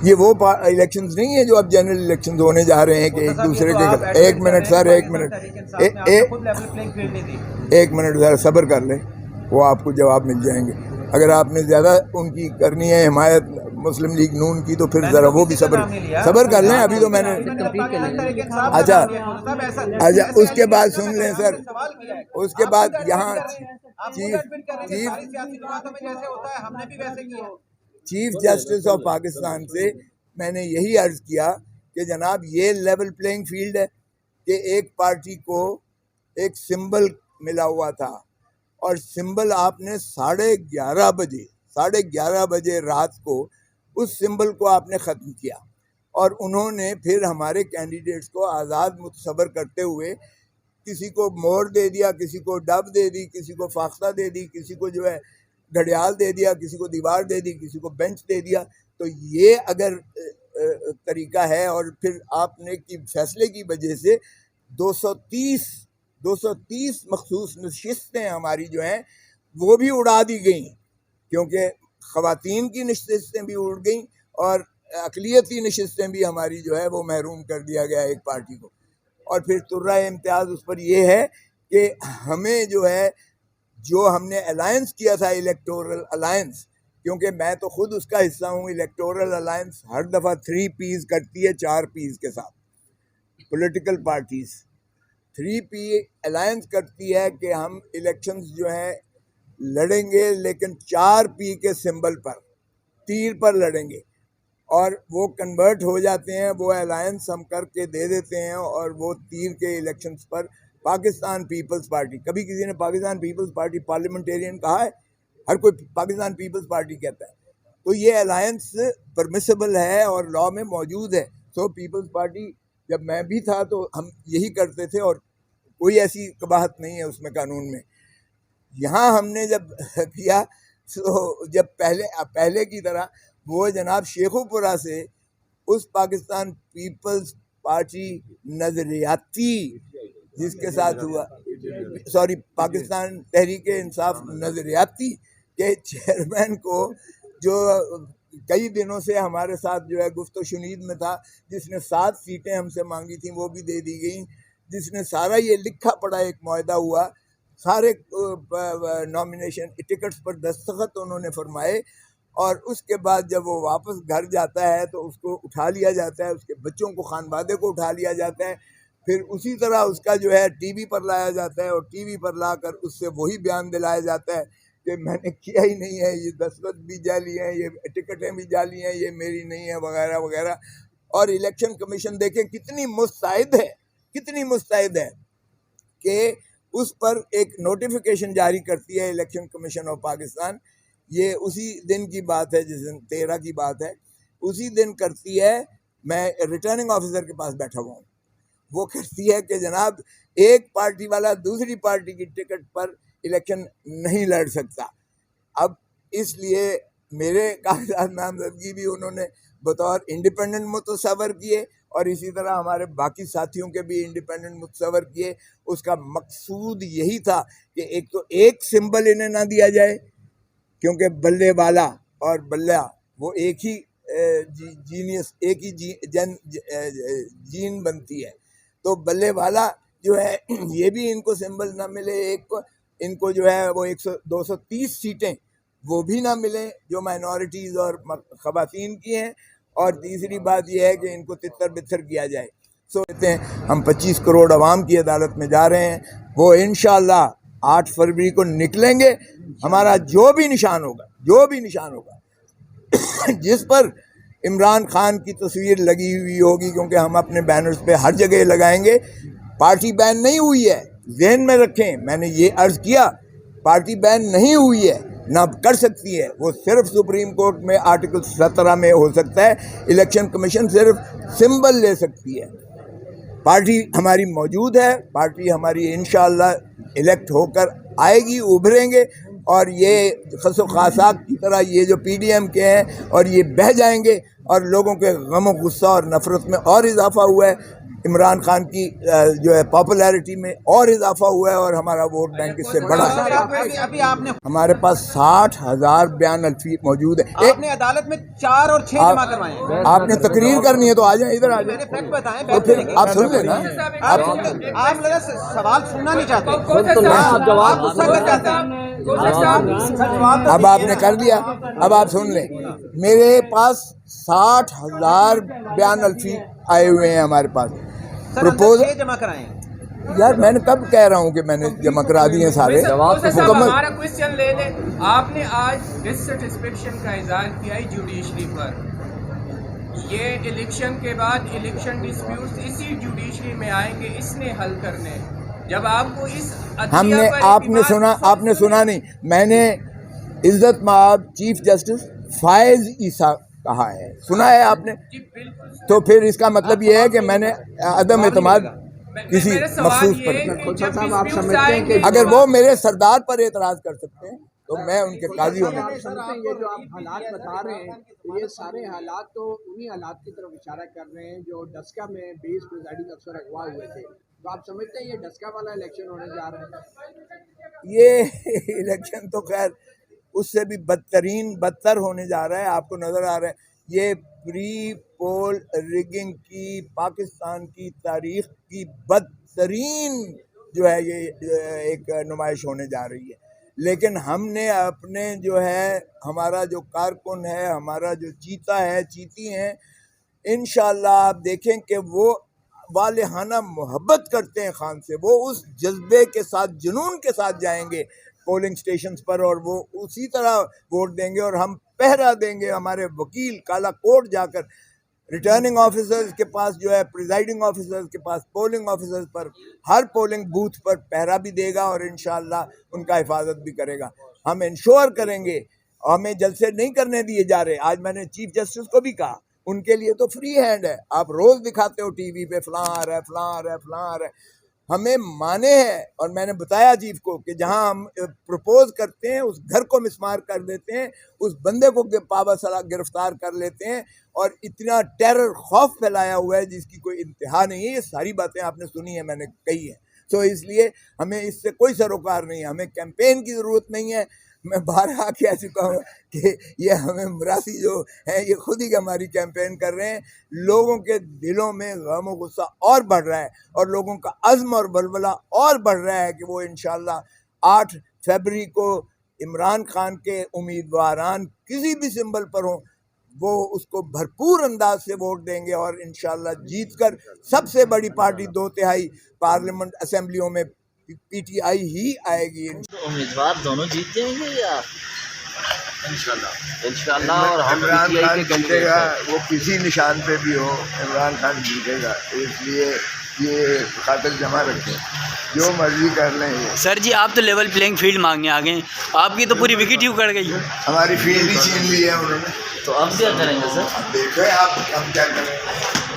یہ وہ الیکشنز نہیں ہے جو اب جنرل الیکشنز ہونے جا رہے ہیں کہ ایک دوسرے کے. ایک منٹ سر، ایک منٹ ذرا صبر کر لیں، وہ آپ کو جواب مل جائیں گے. اگر آپ نے زیادہ ان کی کرنی ہے حمایت مسلم لیگ نون کی تو پھر ذرا وہ بھی صبر کر لیں. ابھی تو میں نے اچھا اس کے بعد سن لیں سر. اس کے بعد یہاں چیف جسٹس آف پاکستان سے میں نے یہی عرض کیا کہ جناب یہ لیول پلینگ فیلڈ ہے کہ ایک پارٹی کو ایک سمبل ملا ہوا تھا اور سمبل آپ نے 11:30 بجے رات کو اس سمبل کو آپ نے ختم کیا اور انہوں نے پھر ہمارے کینڈیڈیٹس کو آزاد متصور کرتے ہوئے کسی کو مور دے دیا، کسی کو ڈب دے دی، کسی کو فاختہ دے دی، کسی کو جو ہے گھڑیال دے دیا، کسی کو دیوار دے دی، کسی کو بینچ دے دیا. تو یہ اگر طریقہ ہے اور پھر آپ نے کی فیصلے کی وجہ سے 230 مخصوص نشستیں ہماری جو ہیں وہ بھی اڑا دی گئیں، کیونکہ خواتین کی نشستیں بھی اڑ گئیں اور اقلیتی نشستیں بھی ہماری جو ہے وہ محروم کر دیا گیا ایک پارٹی کو. اور پھر ترہ امتیاز اس پر یہ ہے کہ ہمیں جو ہے جو ہم نے الائنس کیا تھا الیکٹورل الائنس، کیونکہ میں تو خود اس کا حصہ ہوں. الیکٹورل الائنس ہر دفعہ 3 پیز کرتی ہے 4 پیز کے ساتھ. پولیٹیکل پارٹیز 3 پی الائنس کرتی ہے کہ ہم الیکشنز جو ہیں لڑیں گے لیکن 4 پی کے سمبل پر، تیر پر لڑیں گے، اور وہ کنورٹ ہو جاتے ہیں. وہ الائنس ہم کر کے دے دیتے ہیں اور وہ تیر کے الیکشنز پر پاکستان پیپلز پارٹی، کبھی کسی نے پاکستان پیپلز پارٹی پارلیمنٹیرین کہا ہے؟ ہر کوئی پاکستان پیپلز پارٹی کہتا ہے. تو یہ الائنس پرمیسیبل ہے اور لاء میں موجود ہے. سو پیپلز پارٹی جب میں بھی تھا تو ہم یہی کرتے تھے اور کوئی ایسی قباحت نہیں ہے اس میں قانون میں. یہاں ہم نے جب کیا تو جب پہلے کی طرح وہ جناب شیخو پورہ سے اس پاکستان پیپلز پارٹی نظریاتی جس کے ساتھ ہوا، پاکستان تحریک انصاف نظریاتی کے چیئرمین کو، جو کئی دنوں سے ہمارے ساتھ جو ہے گفت و شنید میں تھا، جس نے 7 سیٹیں ہم سے مانگی تھیں وہ بھی دے دی گئیں، جس نے سارا یہ لکھا پڑا ایک معاہدہ ہوا، سارے نامینیشن ٹکٹس پر دستخط انہوں نے فرمائے، اور اس کے بعد جب وہ واپس گھر جاتا ہے تو اس کو اٹھا لیا جاتا ہے، اس کے بچوں کو، خانوادے کو اٹھا لیا جاتا ہے. پھر اسی طرح اس کا جو ہے ٹی وی پر لایا جاتا ہے اور ٹی وی پر لا کر اس سے وہی بیان دلایا جاتا ہے کہ میں نے کیا ہی نہیں ہے، یہ دستخط بھی جعلی ہیں، یہ ٹکٹیں بھی جعلی ہیں، یہ میری نہیں ہے، وغیرہ وغیرہ. اور الیکشن کمیشن دیکھیں کتنی مستعد ہے کہ اس پر ایک نوٹیفیکیشن جاری کرتی ہے الیکشن کمیشن آف پاکستان. یہ اسی دن کی بات ہے، جس دن 13 کی بات ہے، اسی دن کرتی ہے. میں ریٹرننگ آفیسر کے پاس بیٹھا ہوا ہوں، وہ کہتی ہے کہ جناب ایک پارٹی والا دوسری پارٹی کی ٹکٹ پر الیکشن نہیں لڑ سکتا. اب اس لیے میرے کاغذات نامزدگی بھی انہوں نے بطور انڈیپینڈنٹ متصور کیے اور اسی طرح ہمارے باقی ساتھیوں کے بھی انڈیپینڈنٹ متصور کیے. اس کا مقصود یہی تھا کہ ایک تو ایک سمبل انہیں نہ دیا جائے، کیونکہ بلے والا اور بلہ وہ ایک ہی جینیس، ایک ہی جین بنتی ہے. تو بلے والا جو ہے یہ بھی ان کو سمبل نہ ملے، ایک کو ان کو جو ہے وہ 230 سیٹیں وہ بھی نہ ملیں جو مائنورٹیز اور خواتین کی ہیں. اور تیسری بات یہ ہے کہ ان کو تتر بتر کیا جائے. سوچتے ہیں ہم 25 کروڑ عوام کی عدالت میں جا رہے ہیں، وہ انشاءاللہ 8 فروری کو نکلیں گے. ہمارا جو بھی نشان ہوگا جس پر عمران خان کی تصویر لگی ہوئی ہوگی، کیونکہ ہم اپنے بینرز پہ ہر جگہ لگائیں گے. پارٹی بین نہیں ہوئی ہے، ذہن میں رکھیں. میں نے یہ عرض کیا پارٹی بین نہیں ہوئی ہے، نہ کر سکتی ہے. وہ صرف سپریم کورٹ میں آرٹیکل 17 میں ہو سکتا ہے. الیکشن کمیشن صرف سمبل لے سکتی ہے. پارٹی ہماری موجود ہے، پارٹی ہماری انشاءاللہ الیکٹ ہو کر آئے گی، ابھریں گے. اور یہ خس و خاصات کی طرح یہ جو پی ڈی ایم کے ہیں اور یہ بہہ جائیں گے اور لوگوں کے غم و غصہ اور نفرت میں اور اضافہ ہوا ہے. عمران خان کی جو ہے پاپولیرٹی میں اور اضافہ ہوا ہے اور ہمارا ووٹ بینک اس سے بڑا ہے. ابھی آپ نے ہمارے پاس 60,000 بیان الفی موجود ہے. آپ نے عدالت میں 4 اور 6 جمع کروائے ہیں. آپ نے تقریر کرنی ہے تو آ جائیں, ادھر آ میں نے جائیں. فیکٹ بتائیں, تو پھر آپ سن لیں نا. آپ لگا سوال سننا نہیں چاہتے, آپ غصہ کر جاتے ہیں. اب آپ نے کر دیا, اب آپ سن لیں. میرے پاس 60,000 بیان الفی آئے ہوئے ہیں ہمارے پاس. پروپوز 6 جمع کرائے ہیں. یار میں نے کب کہہ رہا ہوں کہ میں نے جمع کرا دیے ہیں سارے. ہمارا کوشچن لے لیں. آپ نے آج ڈسسٹسفیکشن کا اظہار کیا ہے جوڈیشری پر. یہ الیکشن کے بعد الیکشن ڈسپیوٹس اسی جوڈیشری میں آئیں گے, اس نے حل کرنے. جب آپ کو اس ہم نے آپ نے سنا نہیں, میں نے عزت مآب چیف جسٹس فائز عیسیٰ کہا ہے, سنا ہے آپ نے؟ تو پھر اس کا مطلب یہ ہے کہ میں نے عدم اعتماد کسی مخصوص پر. اگر وہ میرے سردار پر اعتراض کر سکتے ہیں تو میں ان کے قاضی ہونے. یہ جو آپ حالات بتا رہے ہیں تو یہ سارے حالات تو انہی حالات کی طرف اشارہ کر رہے ہیں جو ڈسکا میں 20 پریزائڈنگ افسر اغوا ہوئے تھے. تو آپ سمجھتے ہیں یہ ڈسکا والا الیکشن ہونے جا رہا ہے؟ یہ الیکشن تو خیر اس سے بھی بدتر ہونے جا رہا ہے. آپ کو نظر آ رہا ہے یہ پری پول ریگنگ کی پاکستان کی تاریخ کی بدترین جو ہے یہ ایک نمائش ہونے جا رہی ہے. لیکن ہم نے اپنے جو ہے ہمارا جو کارکن ہے, ہمارا جو چیتا ہے, چیتی ہیں, انشاءاللہ آپ دیکھیں کہ وہ والہانہ محبت کرتے ہیں خان سے. وہ اس جذبے کے ساتھ, جنون کے ساتھ جائیں گے پولنگ سٹیشنز پر اور وہ اسی طرح ووٹ دیں گے. اور ہم پہرا دیں گے, ہمارے وکیل کالا کوٹ جا کر ریٹرننگ آفیسرز کے پاس جو ہے, پریزائڈنگ آفیسرز کے پاس, پولنگ آفیسرز پر, ہر پولنگ بوتھ پر پہرا بھی دے گا اور انشاءاللہ ان کا حفاظت بھی کرے گا. ہم انشور کریں گے, ہمیں جلسے نہیں کرنے دیے جا رہے. آج میں نے چیف جسٹس کو بھی کہا, ان کے لیے تو فری ہینڈ ہے, آپ روز دکھاتے ہو ٹی وی پہ فلاں آ رہا ہے, فلاں آ رہا ہے, فلاں آ رہا ہے. ہمیں مانے ہیں اور میں نے بتایا چیف کو کہ جہاں ہم پروپوز کرتے ہیں اس گھر کو مسمار کر دیتے ہیں, اس بندے کو پابا سلا گرفتار کر لیتے ہیں اور اتنا ٹیرر خوف پھیلایا ہوا ہے جس کی کوئی انتہا نہیں ہے. یہ ساری باتیں آپ نے سنی ہیں, میں نے کہی ہے. تو اس لیے ہمیں اس سے کوئی سروکار نہیں ہے, ہمیں کیمپین کی ضرورت نہیں ہے. میں بارہا کہہ چکا ہوں کہ یہ ہمیں مراسی جو ہیں یہ خود ہی ہماری کیمپین کر رہے ہیں. لوگوں کے دلوں میں غم و غصہ اور بڑھ رہا ہے اور لوگوں کا عزم اور بلبلہ اور بڑھ رہا ہے کہ وہ انشاءاللہ 8 فروری کو عمران خان کے امیدواران کسی بھی سمبل پر ہوں وہ اس کو بھرپور انداز سے ووٹ دیں گے اور انشاءاللہ جیت کر سب سے بڑی پارٹی 2/3 پارلیمنٹ اسمبلیوں میں پی ٹی آئی ہی آئے گی. امیدوار دونوں جیت جائیں گے یا انشاءاللہ اور ہم عمران خان جیتے گا, وہ کسی نشان پہ بھی ہو عمران خان جیتے گا. اس لیے یہ خاطر جمع رکھیں, جو مرضی کر لیں. سر جی آپ تو لیول پلینگ فیلڈ مانگنے آ گئے, آپ کی تو پوری وکٹ ہی اکھڑ گئی. ہماری فیلڈ ہی چھین لی ہے انہوں نے. تو اب کیا کریں گے سر؟ دیکھیں آپ ہم کیا کریں.